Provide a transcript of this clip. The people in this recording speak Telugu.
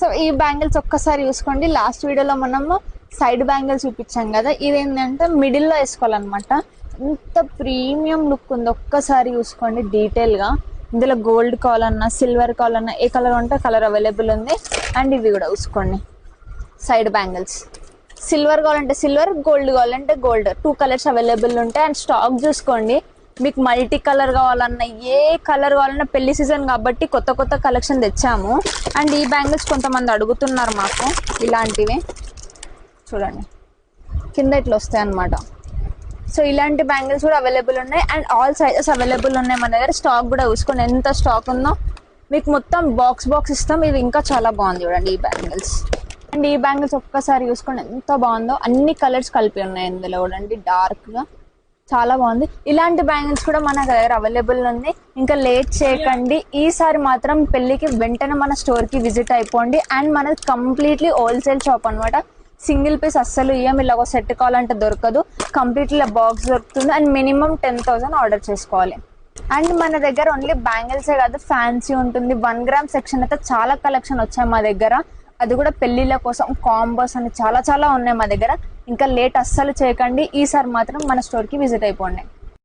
సో ఈ బ్యాంగిల్స్ ఒక్కసారి చూసుకోండి. లాస్ట్ వీడియోలో మనము సైడ్ బ్యాంగిల్స్ చూపించాం కదా, ఇదేంటంటే మిడిల్లో వేసుకోవాలన్నమాట. ఇంత ప్రీమియం లుక్ ఉంది, ఒక్కసారి చూసుకోండి డీటెయిల్ గా. ఇందులో గోల్డ్ కావాలన్నా సిల్వర్ కావాలన్నా ఏ కలర్ ఉంటే కలర్ అవైలబుల్ ఉంది. అండ్ ఇవి కూడా చూసుకోండి సైడ్ బ్యాంగిల్స్. సిల్వర్ కావాలంటే సిల్వర్, గోల్డ్ కావాలంటే గోల్డ్, 2 కలర్స్ అవైలబుల్ ఉంటాయి. అండ్ స్టాక్ చూసుకోండి, మీకు మల్టీ కలర్ కావాలన్నా ఏ కలర్ కావాలన్నా పెళ్లి సీజన్ కాబట్టి కొత్త కొత్త కలెక్షన్ తెచ్చాము. అండ్ ఈ బ్యాంగిల్స్ కొంతమంది అడుగుతున్నారు మాకు, ఇలాంటివి చూడండి కింద ఇట్లా వస్తాయి అన్నమాట. సో ఇలాంటి బ్యాంగిల్స్ కూడా అవైలబుల్ ఉన్నాయి. అండ్ ఆల్ సైజెస్ అవైలబుల్ ఉన్నాయి మన దగ్గర. స్టాక్ కూడా చూసుకోండి ఎంత స్టాక్ ఉందో. మీకు మొత్తం బాక్స్ ఇస్తాం. ఇవి ఇంకా చాలా బాగుంది చూడండి ఈ బ్యాంగిల్స్. అండ్ ఈ బ్యాంగిల్స్ ఒక్కసారి చూసుకోండి ఎంత బాగుందో. అన్ని కలర్స్ కలిపి ఉన్నాయి ఇందులో చూడండి, డార్క్ గా చాలా బాగుంది. ఇలాంటి బ్యాంగిల్స్ కూడా మన దగ్గర అవైలబుల్ ఉంది. ఇంకా లేట్ చేయకండి, ఈసారి మాత్రం పెళ్లికి వెంటనే మన స్టోర్ కి విజిట్ అయిపోండి. అండ్ మనది కంప్లీట్లీ హోల్సేల్ షాప్ అనమాట. సింగిల్ పీస్ అస్సలు ఇయ్యం, ఇలా ఒక సెట్ కావాలంటే దొరకదు. కంప్లీట్లీ బాక్స్ దొరుకుతుంది. అండ్ మినిమం 10,000 ఆర్డర్ చేసుకోవాలి. అండ్ మన దగ్గర ఓన్లీ బ్యాంగిల్సే కాదు, ఫ్యాన్సీ ఉంటుంది. 1 గ్రామ్ సెక్షన్ అయితే చాలా కలెక్షన్ వచ్చాయి మా దగ్గర. అది కూడా పెళ్లిళ్ళ కోసం కాంబోస్ అని చాలా చాలా ఉన్నాయి మా దగ్గర. ఇంకా లేట్ అస్సలు చేయకండి, ఈసారి మాత్రం మన స్టోర్ కి విజిట్ అయిపోండి.